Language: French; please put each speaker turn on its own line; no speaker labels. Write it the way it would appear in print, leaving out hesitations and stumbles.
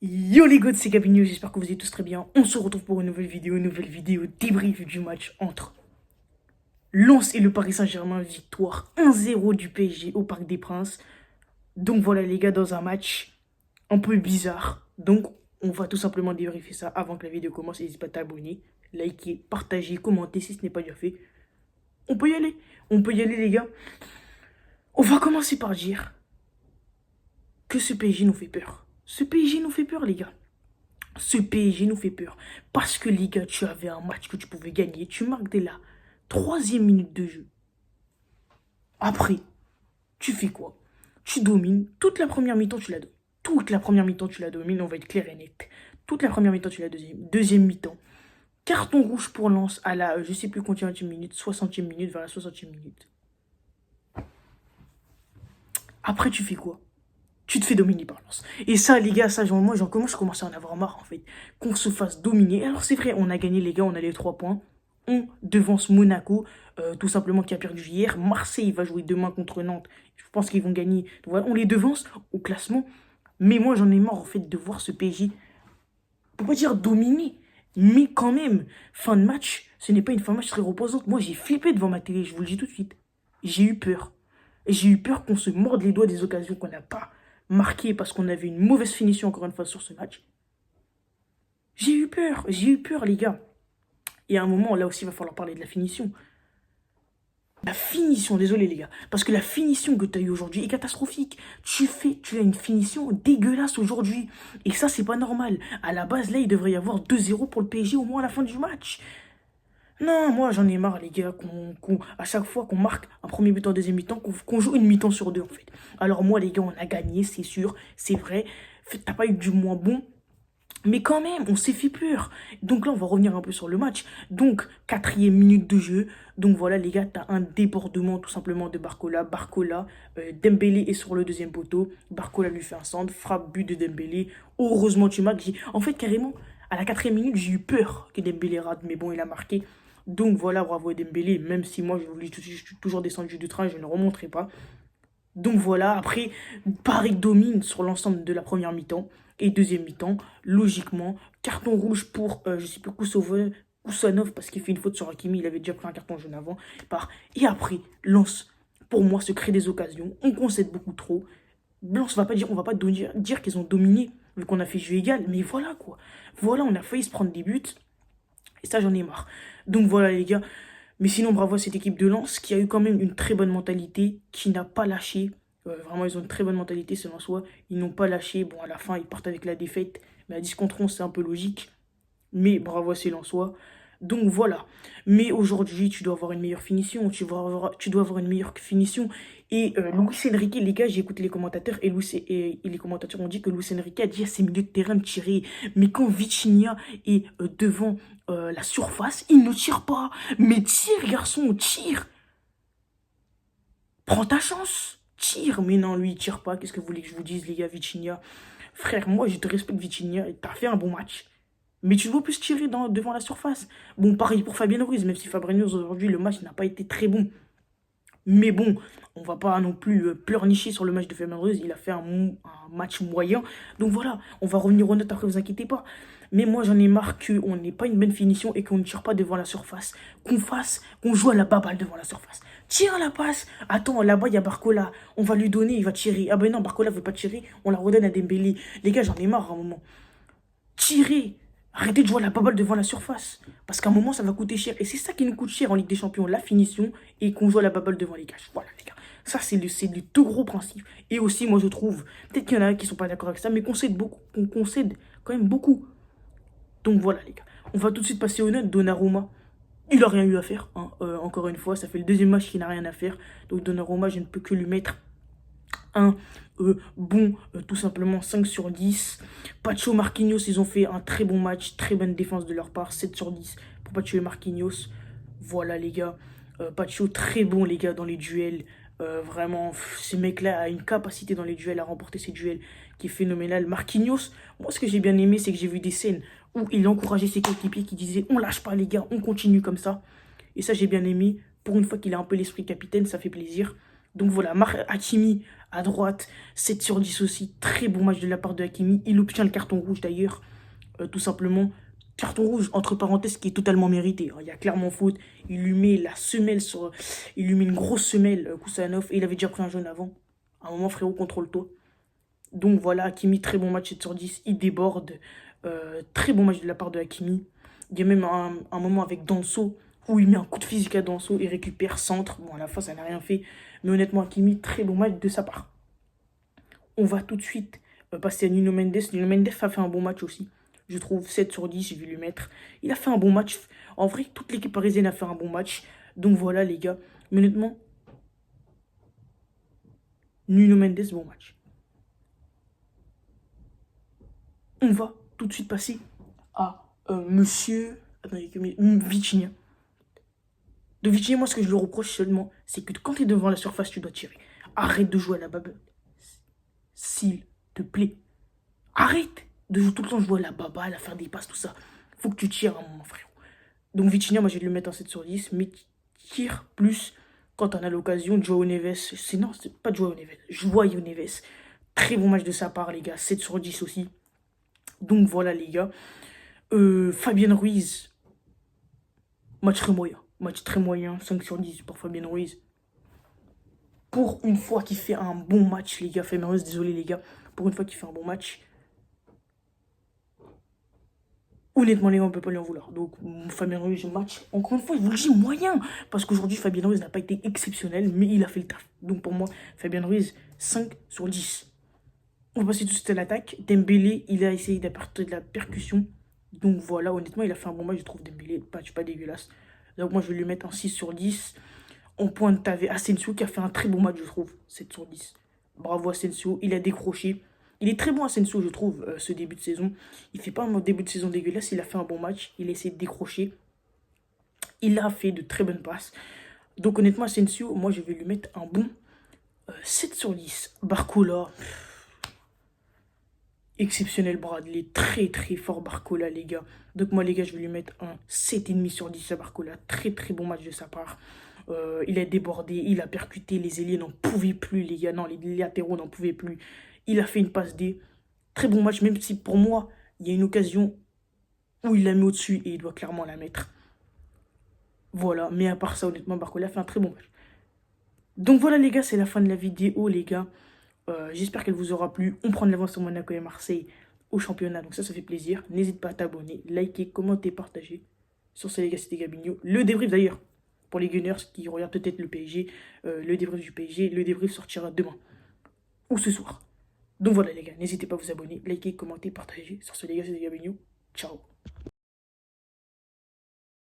Yo les gars, c'est Gabinho, j'espère que vous êtes tous très bien. On se retrouve pour une nouvelle vidéo débrief du match entre Lens et le Paris Saint-Germain. Victoire 1-0 du PSG au Parc des Princes. Donc voilà les gars, dans un match un peu bizarre. Donc on va tout simplement débriefer ça avant que la vidéo commence. N'hésitez pas à t'abonner, liker, partager, commenter si ce n'est pas déjà fait. On peut y aller, les gars. On va commencer par dire que ce PSG nous fait peur. Ce PSG nous fait peur les gars. Ce PSG nous fait peur. Parce que les gars, tu avais un match que tu pouvais gagner. Tu marques dès la 3e minute de jeu. Après, tu fais quoi? Tu domines. Toute la première mi-temps, tu la domines. Toute la première mi-temps, tu la domines. On va être clair et net. Toute la première mi-temps, tu la deuxième. Deuxième mi-temps. Carton rouge pour Lens à la, je sais plus combien de minute, 60e minute, vers la 60e minute. Après, tu fais quoi? Tu te fais dominer par Lens. Et ça, les gars, ça, moi, je commence à en avoir marre, en fait. Qu'on se fasse dominer. Alors, c'est vrai, on a gagné, les gars, on a les 3 points. On devance Monaco, tout simplement, qui a perdu hier. Marseille va jouer demain contre Nantes. Je pense qu'ils vont gagner. Donc, voilà, on les devance au classement. Mais moi, j'en ai marre, en fait, de voir ce PSG. On peut pas dire dominer, mais quand même, fin de match, ce n'est pas une fin de match très reposante. Moi, j'ai flippé devant ma télé, je vous le dis tout de suite. J'ai eu peur. J'ai eu peur qu'on se morde les doigts des occasions qu'on n'a pas marquées parce qu'on avait une mauvaise finition encore une fois sur ce match. J'ai eu peur les gars. Et à un moment, là aussi, il va falloir parler de la finition. La finition, désolé les gars, parce que la finition que tu as eue aujourd'hui est catastrophique. Tu as une finition dégueulasse aujourd'hui. Et ça, c'est pas normal. À la base, là, il devrait y avoir 2-0 pour le PSG au moins à la fin du match. Non, moi j'en ai marre les gars, à chaque fois qu'on marque un premier but en deuxième mi-temps, qu'on joue une mi-temps sur deux en fait. Alors moi les gars, on a gagné, c'est sûr, c'est vrai. T'as pas eu du moins bon, mais quand même, on s'est fait peur. Donc là, on va revenir un peu sur le match. Donc, 4e minute de jeu. Donc voilà, les gars, t'as un débordement tout simplement de Barcola. Barcola, Dembélé est sur le deuxième poteau. Barcola lui fait un centre, frappe, but de Dembélé. Heureusement, tu marques. En fait, carrément, à la 4e minute, j'ai eu peur que Dembélé rate. Mais bon, il a marqué. Donc voilà, bravo à Dembélé. Même si moi, je suis toujours descendu du train, je ne remonterai pas. Donc voilà, après, Paris domine sur l'ensemble de la première mi-temps et deuxième mi-temps. Logiquement, carton rouge pour, je sais plus, Koussanov parce qu'il fait une faute sur Hakimi. Il avait déjà pris un carton jaune avant. Et après, Lens, pour moi, se crée des occasions. On concède beaucoup trop. Lens, on va pas dire qu'ils ont dominé vu qu'on a fait jeu égal. Mais voilà quoi. Voilà, on a failli se prendre des buts. Et ça, j'en ai marre. Donc voilà les gars. Mais sinon, bravo à cette équipe de Lens qui a eu quand même une très bonne mentalité, qui n'a pas lâché. Vraiment, ils ont une très bonne mentalité selon soi. Ils n'ont pas lâché. Bon, à la fin, ils partent avec la défaite. Mais à 10 contre 11, c'est un peu logique. Mais bravo à ces Lensois. Donc voilà. Mais aujourd'hui, tu dois avoir une meilleure finition. Tu dois avoir une meilleure finition. Et Luis Enrique, les gars, j'ai écouté les commentateurs. Et les commentateurs ont dit que Luis Enrique a dit à ses milieux de terrain de tirer. Mais quand Vitinha est devant la surface, il ne tire pas. Mais tire, garçon, tire. Prends ta chance. Tire. Mais non, lui, il tire pas. Qu'est-ce que vous voulez que je vous dise, les gars, Vitinha? Frère, moi, je te respecte, Vitinha. T'as fait un bon match. Mais tu dois plus tirer devant la surface. Bon, pareil pour Fabien Ruiz, même si Fabien Ruiz, aujourd'hui, le match n'a pas été très bon. Mais bon, on va pas non plus pleurnicher sur le match de Fabien Ruiz. Il a fait un match moyen. Donc voilà, on va revenir aux notes après, vous inquiétez pas. Mais moi, j'en ai marre qu'on n'ait pas une bonne finition et qu'on ne tire pas devant la surface. Qu'on joue à la baballe devant la surface. Tire la passe. Attends, là-bas, il y a Barcola. On va lui donner, il va tirer. Ah ben non, Barcola veut pas tirer. On la redonne à Dembélé. Les gars, j'en ai marre à un moment. Tirez. Arrêtez de jouer à la baballe devant la surface. Parce qu'à un moment, ça va coûter cher. Et c'est ça qui nous coûte cher en Ligue des Champions, la finition, et qu'on joue à la baballe devant les cages. Voilà, les gars. Ça, c'est le tout gros principe. Et aussi, moi, je trouve, peut-être qu'il y en a qui sont pas d'accord avec ça, mais qu'on concède quand même beaucoup. Donc voilà, les gars. On va tout de suite passer au notes. Donnarumma, il a rien eu à faire. Hein. Encore une fois, ça fait le deuxième match qu'il n'a rien à faire. Donc Donnarumma, je ne peux que lui mettre un bon, tout simplement 5 sur 10. Pacho, Marquinhos, ils ont fait un très bon match, très bonne défense de leur part, 7 sur 10 pour Pacho et Marquinhos. Voilà les gars, Pacho très bon les gars dans les duels. Vraiment, ces mecs-là a une capacité dans les duels à remporter ces duels qui est phénoménale. Marquinhos, moi ce que j'ai bien aimé, c'est que j'ai vu des scènes où il encourageait ses coéquipiers qui disaient on lâche pas les gars, on continue comme ça. Et ça j'ai bien aimé. Pour une fois qu'il a un peu l'esprit capitaine, ça fait plaisir. Donc voilà, Hakimi à droite, 7 sur 10 aussi. Très bon match de la part de Hakimi. Il obtient le carton rouge d'ailleurs, tout simplement. Carton rouge, entre parenthèses, qui est totalement mérité. Il y a clairement faute. Il lui met la semelle sur. Il lui met une grosse semelle, Koussanov. Et il avait déjà pris un jaune avant. À un moment, frérot, contrôle-toi. Donc voilà, Hakimi, très bon match 7 sur 10. Il déborde. Très bon match de la part de Hakimi. Il y a même un moment avec Danso où il met un coup de physique à Danso et récupère centre. Bon, à la fin, ça n'a rien fait. Mais honnêtement, Hakimi, très bon match de sa part. On va tout de suite passer à Nuno Mendes. Nuno Mendes a fait un bon match aussi. Je trouve 7 sur 10, je vais lui mettre. Il a fait un bon match. En vrai, toute l'équipe parisienne a fait un bon match. Donc voilà, les gars. Mais honnêtement, Nuno Mendes, bon match. On va tout de suite passer à monsieur... Attendez, Vitinha. De Vitinha, moi, ce que je lui reproche seulement, c'est que quand tu es devant la surface, tu dois tirer. Arrête de jouer à la baballe. S'il te plaît. Arrête de jouer tout le temps, jouer à la baballe, à faire des passes, tout ça. Faut que tu tires à un moment, frère. Donc Vitinha, moi, je vais lui mettre un 7 sur 10, mais tire plus quand on a l'occasion. Joao Neves, non, c'est pas Joao Neves, Joao Neves. Très bon match de sa part, les gars. 7 sur 10 aussi. Donc voilà, les gars. Fabien Ruiz, match très moyen. Match très moyen, 5 sur 10 pour Fabien Ruiz. Pour une fois qu'il fait un bon match, les gars. Fabien Ruiz, désolé, les gars. Pour une fois qu'il fait un bon match. Honnêtement, les gars, on ne peut pas lui en vouloir. Donc, Fabien Ruiz, match, encore une fois, je vous le dis, moyen. Parce qu'aujourd'hui, Fabien Ruiz n'a pas été exceptionnel, mais il a fait le taf. Donc, pour moi, Fabien Ruiz, 5 sur 10. On va passer tout de suite à l'attaque. Dembélé, il a essayé d'apporter de la percussion. Donc, voilà, honnêtement, il a fait un bon match, je trouve, Dembélé. Pas dégueulasse. Donc, moi, je vais lui mettre un 6 sur 10. En pointe, t'avais Asensio qui a fait un très bon match, je trouve, 7 sur 10. Bravo Asensio, il a décroché. Il est très bon Asensio, je trouve, ce début de saison. Il fait pas un début de saison dégueulasse, il a fait un bon match, il a essayé de décrocher. Il a fait de très bonnes passes. Donc honnêtement, Asensio, moi je vais lui mettre un bon 7 sur 10. Barcola, exceptionnel Bradley, très très fort Barcola les gars. Donc moi les gars, je vais lui mettre un 7,5 sur 10 à Barcola. Très très bon match de sa part. Il a débordé, il a percuté, les ailiers n'en pouvaient plus les gars, non les latéraux n'en pouvaient plus. Il a fait une passe D. Très bon match, même si pour moi, il y a une occasion où il l'a mis au-dessus et il doit clairement la mettre. Voilà, mais à part ça, honnêtement, Barcola a fait un très bon match. Donc voilà les gars, c'est la fin de la vidéo les gars. J'espère qu'elle vous aura plu. On prend de l'avance sur Monaco et Marseille au championnat, donc ça fait plaisir. N'hésite pas à t'abonner, liker, commenter, partager. Sur ce les gars, c'était Gabinho. Le débrief d'ailleurs, pour les Gunners qui regardent peut-être le PSG, le débrief du PSG, le débrief sortira demain ou ce soir. Donc voilà les gars, n'hésitez pas à vous abonner, liker, commenter, partager. Sur ce les gars, c'était Gabinho. Ciao.